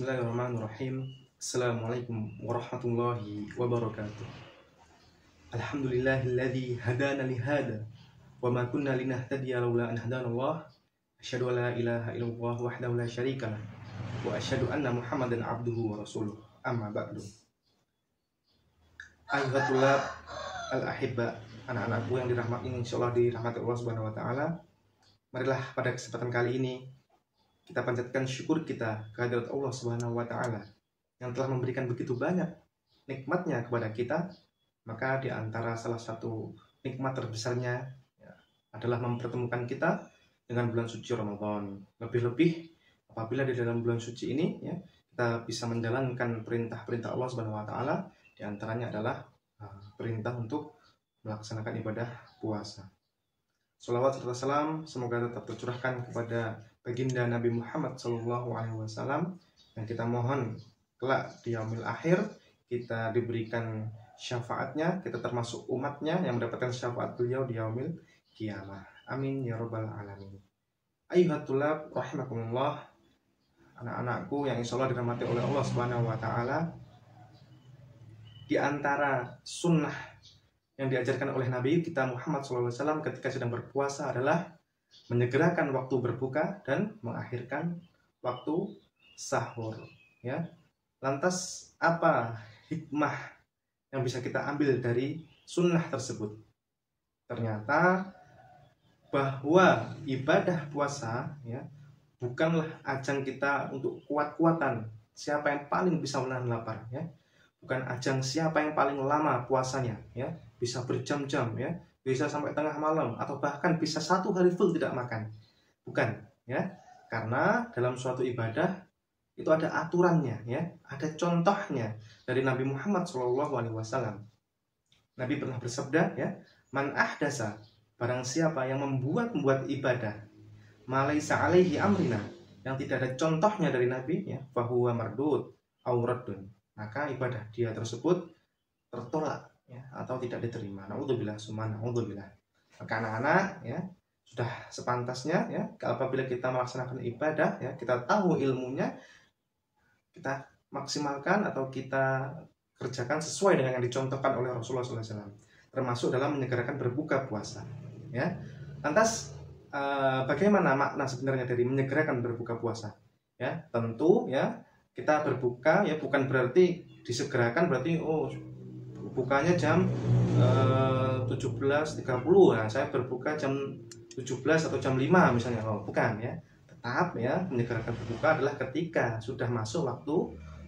Bismillahirrahmanirrahim. Assalamualaikum warahmatullahi wabarakatuh. Alhamdulillahilladzi hadana lihada wa ma kunna linahtadiya laula an hadanallah. Asyhadu an la ilaha illallah wahdahu la syarikalah wa asyhadu anna Muhammadan abduhu wa rasuluh. Amma ba'du. Ayyuhatullah al-ahibba, anak-anakku yang dirahmati, insyaallah dirahmati Allah Subhanahu wa taala. Marilah pada kesempatan kali ini kita panjatkan syukur kita kehadirat Allah Subhanahu wa taala yang telah memberikan begitu banyak nikmatnya kepada kita. Maka di antara salah satu nikmat terbesarnya adalah mempertemukan kita dengan bulan suci Ramadan. Lebih-lebih apabila di dalam bulan suci ini kita bisa menjalankan perintah-perintah Allah Subhanahu wa taala, di antaranya adalah perintah untuk melaksanakan ibadah puasa. Shalawat serta salam semoga tetap tercurahkan kepada baginda Nabi Muhammad SAW, yang kita mohon kelak di yaumil akhir kita diberikan syafaatnya, kita termasuk umatnya yang mendapatkan syafaat beliau di yaumil qiyamah. Amin ya rabbal alamin. Ayyuhatullah rahimakumullah, anak-anakku yang insyaallah dirahmati oleh Allah Subhanahu wa taala. Di antara sunnah yang diajarkan oleh Nabi kita Muhammad SAW ketika sedang berpuasa adalah menyegerakan waktu berbuka dan mengakhirkan waktu sahur. Lantas apa hikmah yang bisa kita ambil dari sunnah tersebut? Ternyata bahwa ibadah puasa bukanlah ajang kita untuk kuat-kuatan siapa yang paling bisa menahan lapar, bukan ajang siapa yang paling lama puasanya, bisa berjam-jam, bisa sampai tengah malam, atau bahkan bisa 1 hari full tidak makan. Bukan, karena dalam suatu ibadah itu ada aturannya, ada contohnya dari Nabi Muhammad SAW. Nabi pernah bersabda, man ahdasa, barang siapa yang membuat ibadah, malaisa alaihi amrina, yang tidak ada contohnya dari Nabi, fahuwa mardud auraddun, maka ibadah dia tersebut tertolak atau tidak diterima. Naudzubillah summa naudzubillah. Maka anak-anak sudah sepantasnya apabila kita melaksanakan ibadah, kita tahu ilmunya, kita maksimalkan atau kita kerjakan sesuai dengan yang dicontohkan oleh Rasulullah SAW, termasuk dalam menyegerakan berbuka puasa. Lantas bagaimana makna sebenarnya dari menyegerakan berbuka puasa? Tentu kita berbuka bukan berarti disegerakan berarti bukanya jam 17.30, saya berbuka jam 17 atau jam 5 misalnya. Bukan, tetap menyegerakan berbuka adalah ketika sudah masuk waktu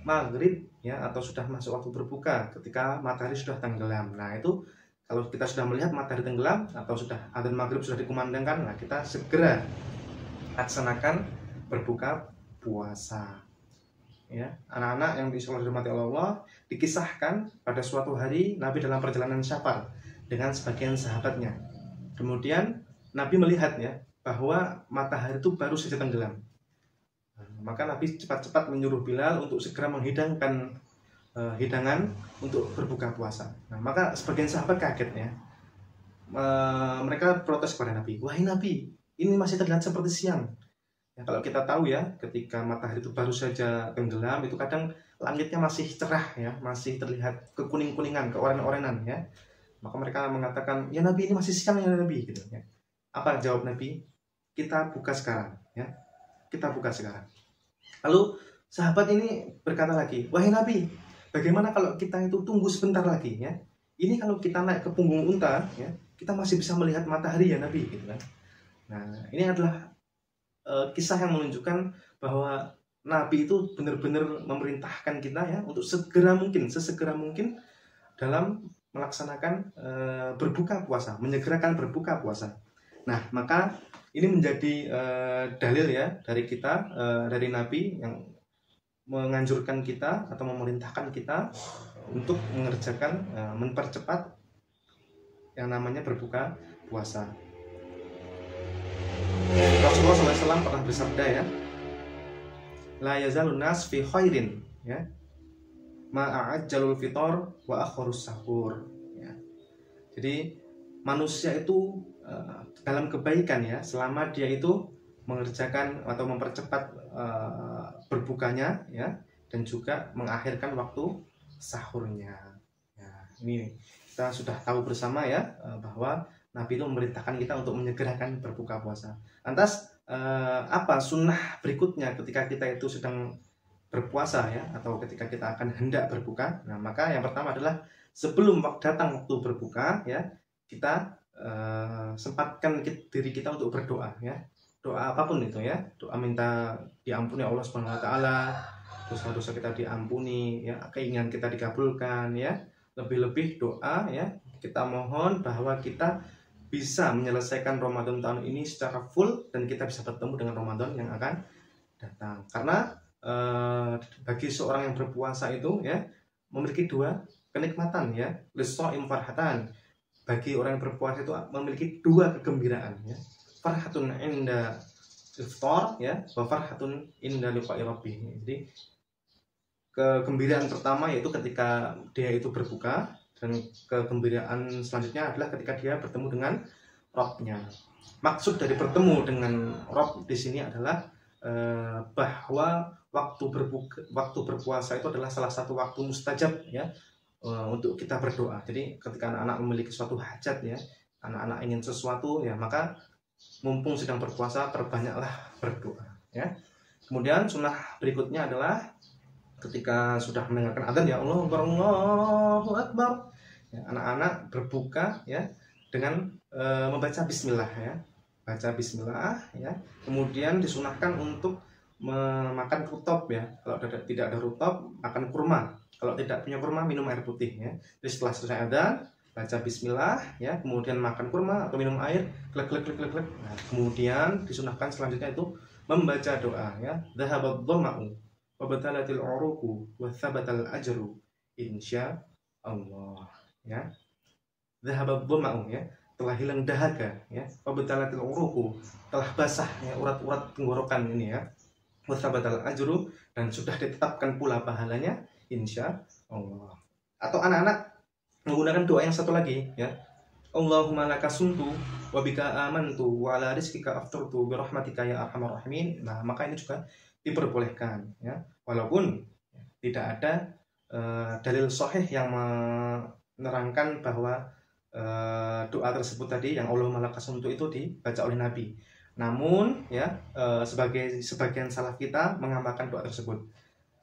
maghrib atau sudah masuk waktu berbuka, ketika matahari sudah tenggelam. Nah itu kalau kita sudah melihat matahari tenggelam atau sudah adzan maghrib sudah dikumandangkan, nah kita segera laksanakan berbuka puasa. Anak-anak yang dirahmati Allah, dikisahkan pada suatu hari Nabi dalam perjalanan safar dengan sebagian sahabatnya. Kemudian Nabi melihat bahwa matahari itu baru saja tenggelam. Maka Nabi cepat-cepat menyuruh Bilal untuk segera menghidangkan hidangan untuk berbuka puasa. Maka sebagian sahabat kaget mereka protes kepada Nabi, wahai Nabi, ini masih terlihat seperti siang. Kalau kita tahu ketika matahari itu baru saja tenggelam, itu kadang langitnya masih cerah, masih terlihat kekuning-kuningan, keoren-orenan, Maka mereka mengatakan, ya Nabi, ini masih siang ya Nabi, gitu. Apa jawab Nabi? Kita buka sekarang, kita buka sekarang. Lalu sahabat ini berkata lagi, wahai Nabi, bagaimana kalau kita itu tunggu sebentar lagi, Ini kalau kita naik ke punggung unta, kita masih bisa melihat matahari ya Nabi, gitu kan? Nah, ini adalah kisah yang menunjukkan bahwa Nabi itu benar-benar memerintahkan kita untuk sesegera mungkin dalam melaksanakan berbuka puasa, menyegerakan berbuka puasa. Nah, maka ini menjadi dalil dari kita, dari Nabi yang menganjurkan kita atau memerintahkan kita untuk mengerjakan, mempercepat yang namanya berbuka puasa. Rasulullah SAW pernah bersabda la yazalun nas fi khairin ma'ajjalul fitor wa akhirus sahur. Jadi manusia itu dalam kebaikan selama dia itu mengerjakan atau mempercepat berbukanya ya, dan juga mengakhirkan waktu sahurnya. Ya, ini kita sudah tahu bersama ya bahwa Nabi itu memerintahkan kita untuk menyegerakan berbuka puasa. Lantas apa sunnah berikutnya ketika kita itu sedang berpuasa ya, atau ketika kita akan hendak berbuka? Nah, maka yang pertama adalah sebelum datang waktu berbuka ya, kita sempatkan diri kita untuk berdoa ya. Doa apapun itu ya, doa minta diampuni Allah Subhanahu wa taala, dosa-dosa kita diampuni ya, keinginan kita dikabulkan ya. Lebih-lebih doa ya, kita mohon bahwa kita bisa menyelesaikan Ramadan tahun ini secara full dan kita bisa bertemu dengan Ramadan yang akan datang. Karena bagi seorang yang berpuasa itu ya, memiliki dua kenikmatan ya, lis-shaim farhatan. Bagi orang yang berpuasa itu memiliki dua kegembiraan ya, farhatun inda iftar ya, wa farhatun inda liqa'i rabbih. Jadi kegembiraan pertama yaitu ketika dia itu berbuka, dan kegembiraan selanjutnya adalah ketika dia bertemu dengan Rabb-nya. Maksud dari bertemu dengan Rabb di sini adalah bahwa waktu berpuasa itu adalah salah satu waktu mustajab ya, untuk kita berdoa. Jadi ketika anak-anak memiliki suatu hajat ya, anak-anak ingin sesuatu ya, maka mumpung sedang berpuasa perbanyaklah berdoa ya. Kemudian sunnah berikutnya adalah ketika sudah mendengarkan adzan ya, Allahu Akbar ya, anak-anak berbuka ya dengan membaca bismillah ya, baca bismillah ya. Kemudian disunahkan untuk memakan rutop ya, kalau tidak ada rutop makan kurma, kalau tidak punya kurma minum air putih ya. Jadi setelah selesai adzan baca bismillah ya, kemudian makan kurma atau minum air, klek. Nah, kemudian disunahkan selanjutnya itu membaca doa ya, dhahabat dhama'u wa batalatil uruqu wa thabatal ajru insya Allah ya. Dhahabat dhama'u ya, telah hilang dahaga ya, wa batalatil uruqu, telah basah ya urat-urat tenggorokan ini ya, wa thabatal ajru, dan sudah ditetapkan pula pahalanya insya Allah. Atau anak-anak menggunakan doa yang satu lagi ya, Allahumma laka sumtu wa bika amantu wa ala rizkika aftartu bi rahmatika ya arhamar rahimin. Nah, maka ini juga diperbolehkan ya, walaupun tidak ada dalil sahih yang menerangkan bahwa doa tersebut tadi yang Allahumma laka sumtu itu dibaca oleh Nabi. Namun ya sebagian salaf kita mengamalkan doa tersebut.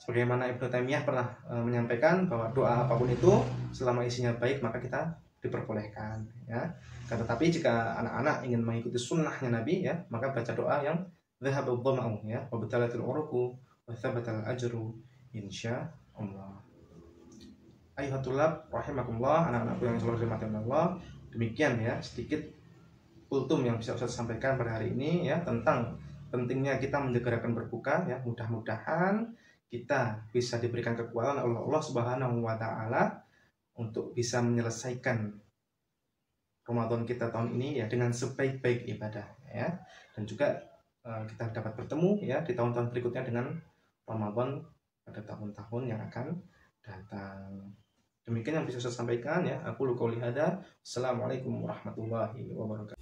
Sebagaimana Ibnu Taimiyah pernah menyampaikan bahwa doa apapun itu selama isinya baik maka kita diperbolehkan ya. Tetapi jika anak-anak ingin mengikuti sunnahnya Nabi ya, maka baca doa yang dhahabad dhama'u ya, wa batalatil uruqu wa thabatal ajru insya Allah. Ayuhat tulab rahimakumullah, anak-anakku yang selalu dirahmati Allah. Demikian ya sedikit kultum yang bisa Ustaz sampaikan pada hari ini ya, tentang pentingnya kita menyegerakan berbuka ya. Mudah-mudahan kita bisa diberikan kekuatan oleh Allah Subhanahu wa taala untuk bisa menyelesaikan Ramadan kita tahun ini ya dengan sebaik-baik ibadah ya, dan juga kita dapat bertemu ya di tahun-tahun berikutnya dengan Ramadan pada tahun-tahun yang akan datang. Demikian yang bisa saya sampaikan ya. Aku qouli hadza. Assalamualaikum warahmatullahi wabarakatuh.